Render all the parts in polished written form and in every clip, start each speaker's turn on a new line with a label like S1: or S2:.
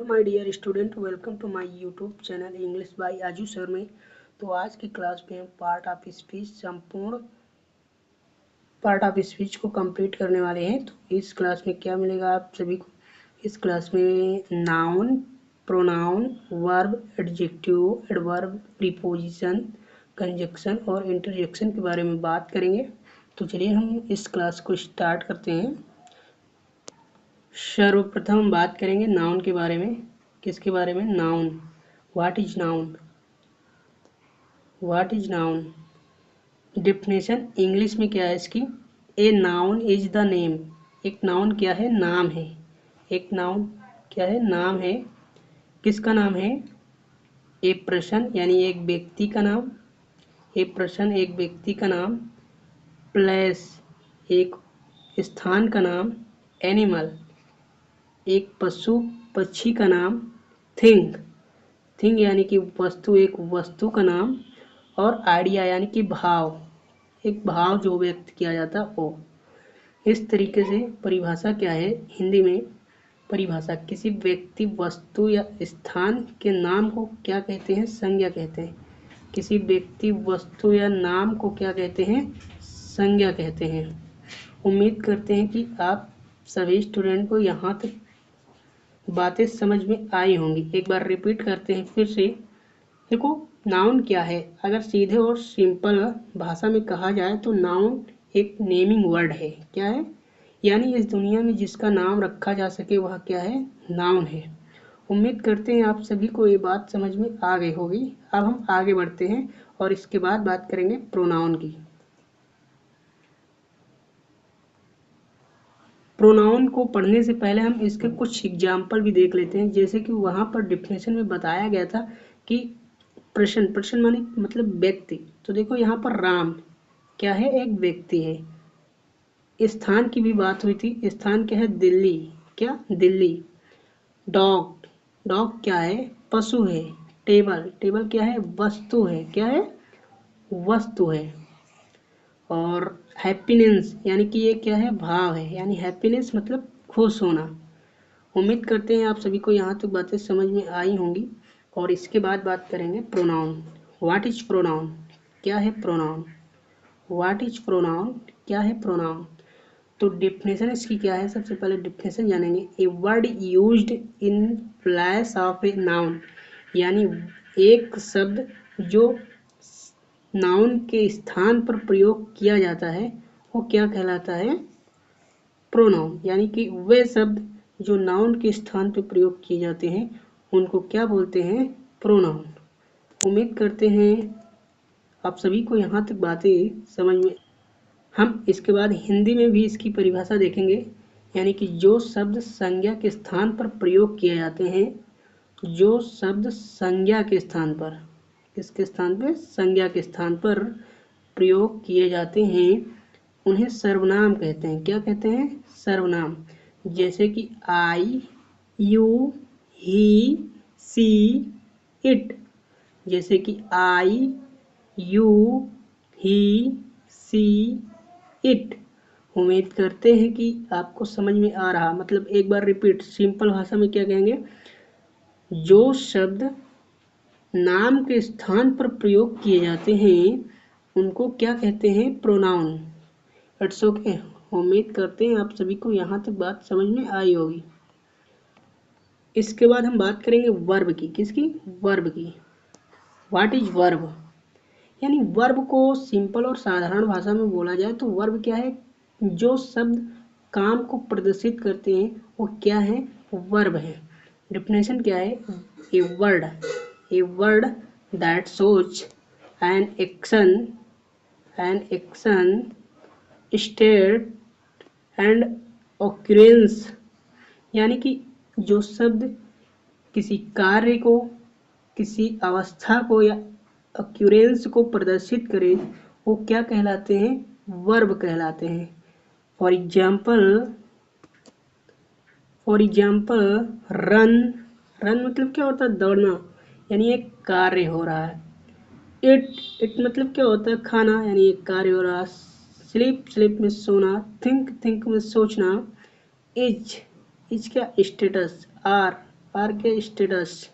S1: My dear student, welcome to my YouTube channel English by Aju sir में। तो आज की क्लास में हम पार्ट ऑफ स्पीच संपूर्ण पार्ट ऑफ स्पीच को कंप्लीट करने वाले हैं। तो इस क्लास में क्या मिलेगा आप सभी को? इस क्लास में noun, pronoun, verb, adjective, adverb, preposition, conjunction और इंटरजेक्शन के बारे में बात करेंगे। तो चलिए हम इस क्लास को स्टार्ट करते हैं। सर्वप्रथम हम बात करेंगे नाउन के बारे में। किसके बारे में? Noun. What is noun? What is noun? Definition English में क्या है इसकी? A noun is the name. एक नाउन क्या है? नाम है। एक नाउन क्या है? नाम है। किसका नाम है? ए पर्सन यानी एक व्यक्ति का नाम। ए पर्सन एक व्यक्ति का नाम। प्लेस एक स्थान का नाम। एनिमल एक पशु पक्षी का नाम। थिंग थिंग यानी कि वस्तु एक वस्तु का नाम। और आइडिया यानी कि भाव एक भाव जो व्यक्त किया जाता वो। इस तरीके से परिभाषा क्या है हिंदी में? परिभाषा किसी व्यक्ति वस्तु या स्थान के नाम को क्या कहते हैं? संज्ञा कहते हैं। किसी व्यक्ति वस्तु या नाम को क्या कहते हैं? संज्ञा कहते हैं। उम्मीद करते हैं कि आप सभी स्टूडेंट को यहाँ तक बातें समझ में आई होंगी। एक बार रिपीट करते हैं फिर से। देखो, नाउन क्या है? अगर सीधे और सिंपल भाषा में कहा जाए तो नाउन एक नेमिंग वर्ड है। क्या है? यानी इस दुनिया में जिसका नाम रखा जा सके वह क्या है? नाउन है। उम्मीद करते हैं आप सभी को ये बात समझ में आ गई होगी। अब हम आगे बढ़ते हैं और इसके बाद बात करेंगे प्रोनाउन की। प्रोनाउन को पढ़ने से पहले हम इसके कुछ एग्जाम्पल भी देख लेते हैं। जैसे कि वहाँ पर डिफिनेशन में बताया गया था कि पर्सन, पर्सन माने मतलब व्यक्ति। तो देखो यहाँ पर राम क्या है? एक व्यक्ति है। स्थान की भी बात हुई थी। स्थान क्या है? दिल्ली। क्या? दिल्ली। डॉग, डॉग क्या है? पशु है। टेबल, टेबल क्या है? वस्तु है। क्या है? वस्तु है। और हैप्पीनेस यानी कि ये क्या है? भाव है। यानी हैप्पीनेस मतलब खुश होना। उम्मीद करते हैं आप सभी को यहाँ तक बातें समझ में आई होंगी। और इसके बाद बात करेंगे प्रोनाउन। What is pronoun? क्या है प्रोनाउन? What is pronoun? क्या है प्रोनाउन? तो डिफिनेशन इसकी क्या है? सबसे पहले डिफिनेशन जानेंगे। ए word used in place of a noun, यानी एक शब्द जो नाउन के स्थान पर प्रयोग किया जाता है वो क्या कहलाता है? प्रोनाउन। यानी कि वे शब्द जो नाउन के स्थान पर प्रयोग किए जाते हैं उनको क्या बोलते हैं? प्रोनाउन। उम्मीद करते हैं आप सभी को यहाँ तक बातें समझ में। हम इसके बाद हिंदी में भी इसकी परिभाषा देखेंगे। यानी कि जो शब्द संज्ञा के स्थान पर प्रयोग किए जाते हैं, जो शब्द संज्ञा के स्थान पर, किसके स्थान पर? संज्ञा के स्थान पर प्रयोग किए जाते हैं उन्हें सर्वनाम कहते हैं। क्या कहते हैं? सर्वनाम। जैसे कि आई, यू, ही, सी, इट। जैसे कि आई, यू, ही, सी, इट। उम्मीद करते हैं कि आपको समझ में आ रहा। मतलब एक बार रिपीट, सिंपल भाषा में क्या कहेंगे? जो शब्द नाम के स्थान पर प्रयोग किए जाते हैं उनको क्या कहते हैं? प्रोनाउन। It's okay. उम्मीद करते हैं आप सभी को यहाँ तक बात समझ में आई होगी। इसके बाद हम बात करेंगे वर्ब की। किसकी? वर्ब की। What is verb? यानी वर्ब को सिंपल और साधारण भाषा में बोला जाए तो वर्ब क्या है? जो शब्द काम को प्रदर्शित करते हैं वो क्या है? वर्ब है। डिफिनेशन क्या है? A word that shows an action state and occurrence. यानी कि जो शब्द किसी कार्य को, किसी अवस्था को या ऑक्यूरेंस को प्रदर्शित करे वो क्या कहलाते हैं? वर्ब कहलाते हैं। फॉर एग्जाम्पल रन, रन मतलब क्या होता है? दौड़ना। यानी एक कार्य हो रहा है। इट मतलब क्या होता है? खाना। यानी एक कार्य हो रहा है। स्लीप में सोना। थिंक में सोचना। इज क्या? स्टेटस। आर के स्टेटस।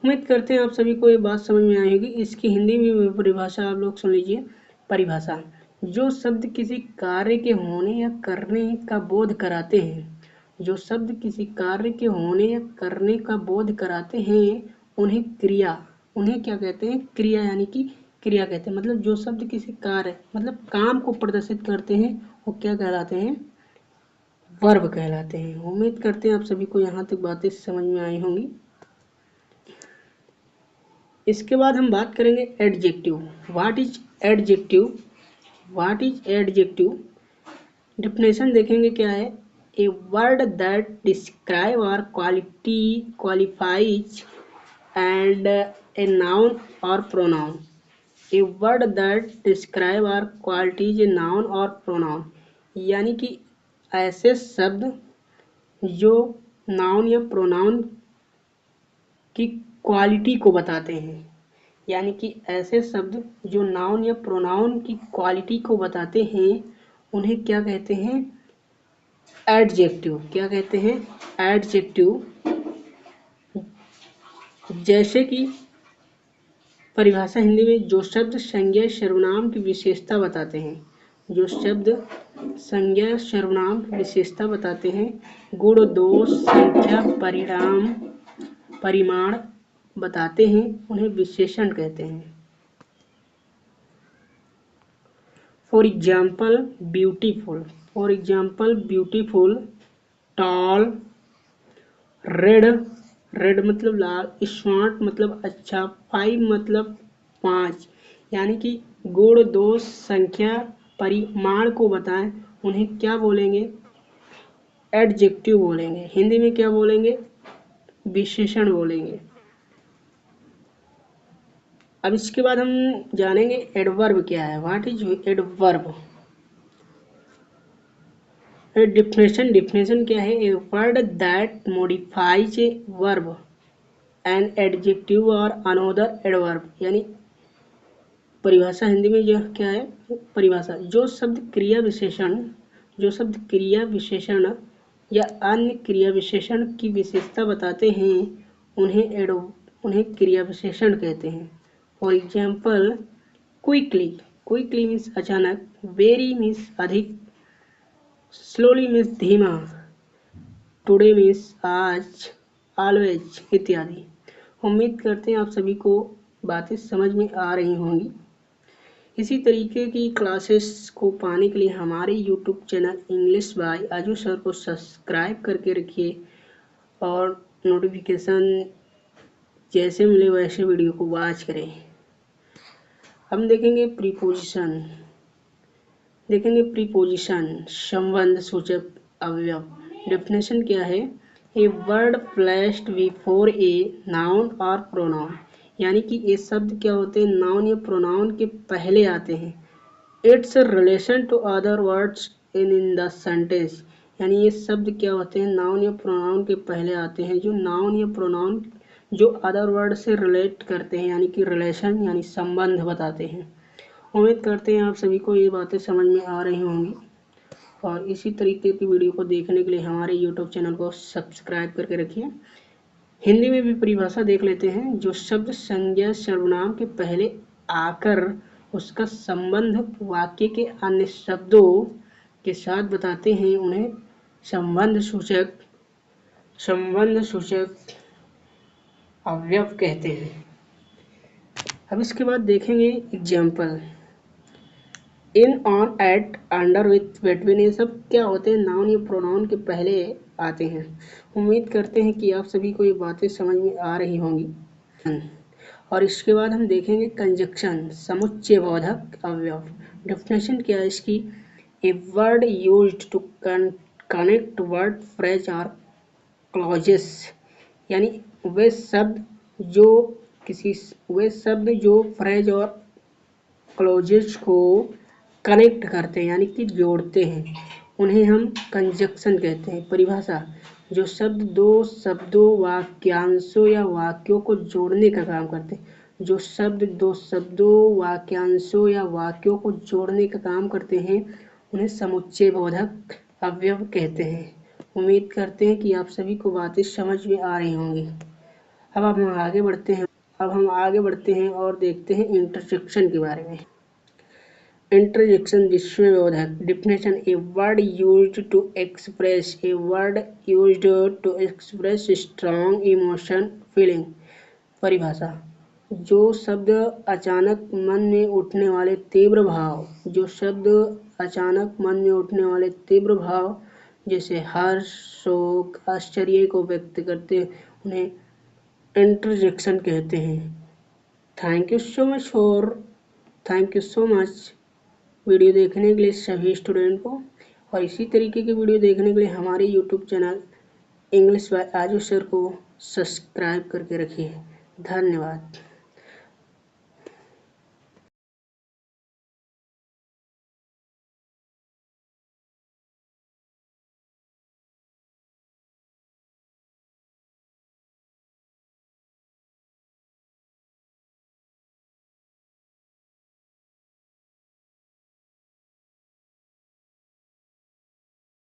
S1: उम्मीद करते हैं आप सभी को ये बात समझ में आई होगी। इसकी हिंदी में परिभाषा आप लोग सुन लीजिए। परिभाषा: जो शब्द किसी कार्य के होने या करने का बोध कराते हैं, जो शब्द किसी कार्य के होने या करने का बोध कराते हैं, उन्हें क्रिया, उन्हें क्या कहते हैं? क्रिया, यानी कि क्रिया कहते हैं। मतलब जो शब्द किसी कार्य मतलब काम को प्रदर्शित करते हैं वो क्या कहलाते हैं? वर्ब कहलाते हैं। उम्मीद करते हैं आप सभी को यहाँ तक बातें समझ में आई होंगी। इसके बाद हम बात करेंगे adjective. What is adjective? What is adjective? Definition देखेंगे क्या है। A word that describe or quality qualifies and a noun or pronoun. A word that describe or qualities a noun or pronoun, यानी कि ऐसे शब्द जो नाउन या pronoun की क्वालिटी को बताते हैं, यानी कि ऐसे शब्द जो नाउन या प्रोनाउन की क्वालिटी को बताते हैं उन्हें क्या कहते हैं? एडजेक्टिव। क्या कहते हैं? एडजेक्टिव। जैसे कि परिभाषा हिंदी में, जो शब्द संज्ञा सर्वनाम की विशेषता बताते हैं, जो शब्द संज्ञा सर्वनाम की विशेषता बताते हैं, गुण दोष संख्या परिणाम परिमाण बताते हैं, उन्हें विशेषण कहते हैं। For example beautiful, for example beautiful, tall, red, red मतलब लाल, स्मार्ट मतलब अच्छा, 5 मतलब 5, यानी कि गुण दोष संख्या परिमाण को बताएं, उन्हें क्या बोलेंगे? एडजेक्टिव बोलेंगे। हिंदी में क्या बोलेंगे? विशेषण बोलेंगे। अब इसके बाद हम जानेंगे एडवर्ब क्या है। What is adverb? डिफिनेशन क्या है। A word that modifies a verb an adjective और अनोदर एडवर्ब, यानी परिभाषा हिंदी में यह क्या है? परिभाषा: जो शब्द क्रिया विशेषण, जो शब्द क्रिया विशेषण या अन्य क्रिया विशेषण की विशेषता बताते हैं उन्हें क्रिया विशेषण कहते हैं। For example quickly, quickly means अचानक, वेरी मीन्स अधिक, स्लोली मीन्स धीमा, टुडे मीन्स आज, ऑलवेज इत्यादि। उम्मीद करते हैं आप सभी को बातें समझ में आ रही होंगी। इसी तरीके की क्लासेस को पाने के लिए हमारे YouTube channel English by Aju sir को सब्सक्राइब करके रखिए और नोटिफिकेशन जैसे मिले वैसे वीडियो को वॉच करें। हम देखेंगे प्रीपोजिशन, देखेंगे प्रीपोजिशन, संबंध सूचक अवयव। डेफिनेशन क्या है। A word placed before A noun or pronoun, यानी कि ये शब्द क्या होते हैं? नाउन या प्रोनाउन के पहले आते हैं। It's relation to other words in the sentence, यानी ये शब्द क्या होते हैं? नाउन या प्रोनाउन के पहले आते हैं, जो नाउन या प्रोनाउन जो अदर वर्ड से रिलेट करते हैं, यानी कि रिलेशन यानी संबंध बताते हैं। उम्मीद करते हैं आप सभी को ये बातें समझ में आ रही होंगी और इसी तरीके की वीडियो को देखने के लिए हमारे यूट्यूब चैनल को सब्सक्राइब करके रखिए। हिंदी में भी परिभाषा देख लेते हैं। जो शब्द संज्ञा सर्वनाम के पहले आकर उसका संबंध वाक्य के अन्य शब्दों के साथ बताते हैं उन्हें संबंध सूचक अवयव कहते हैं। अब इसके बाद देखेंगे example. In, on, at, under, with, between, ये सब क्या होते हैं? नाउन या प्रोनाउन के पहले आते हैं। उम्मीद करते हैं कि आप सभी को ये बातें समझ में आ रही होंगी। और इसके बाद हम देखेंगे कंजक्शन, समुच्चय बोधक अवयव। डेफिनेशन क्या है इसकी। A word used to connect word, phrase और क्लॉजेस, यानी वे शब्द जो फ्रेज और क्लॉजेस को कनेक्ट करते हैं, यानी कि जोड़ते हैं, उन्हें हम कंजक्शन कहते हैं। परिभाषा: जो शब्द दो शब्दों, वाक्यांशों या वाक्यों को जोड़ने का काम करते हैं, जो शब्द दो शब्दों, वाक्यांशों या वाक्यों को जोड़ने का काम करते हैं उन्हें समुच्चय बोधक अवयव कहते हैं। उम्मीद करते हैं कि आप सभी को बातें समझ में आ रही होंगी। अब हम आगे बढ़ते हैं और देखते हैं इंटरसेक्शन के बारे में। इंटरजेक्शन विश्वविरोधक definition a word used to express strong emotion feeling. परिभाषा, जो शब्द अचानक मन में उठने वाले तीव्र भाव जैसे हर्ष, शोक, आश्चर्य को व्यक्त करते हैं उन्हें इंटरजेक्शन कहते हैं। Thank you so much video देखने के लिए सभी स्टूडेंट को, और इसी तरीके के वीडियो देखने के लिए हमारे YouTube channel English by Aju sir को सब्सक्राइब करके रखिए। धन्यवाद।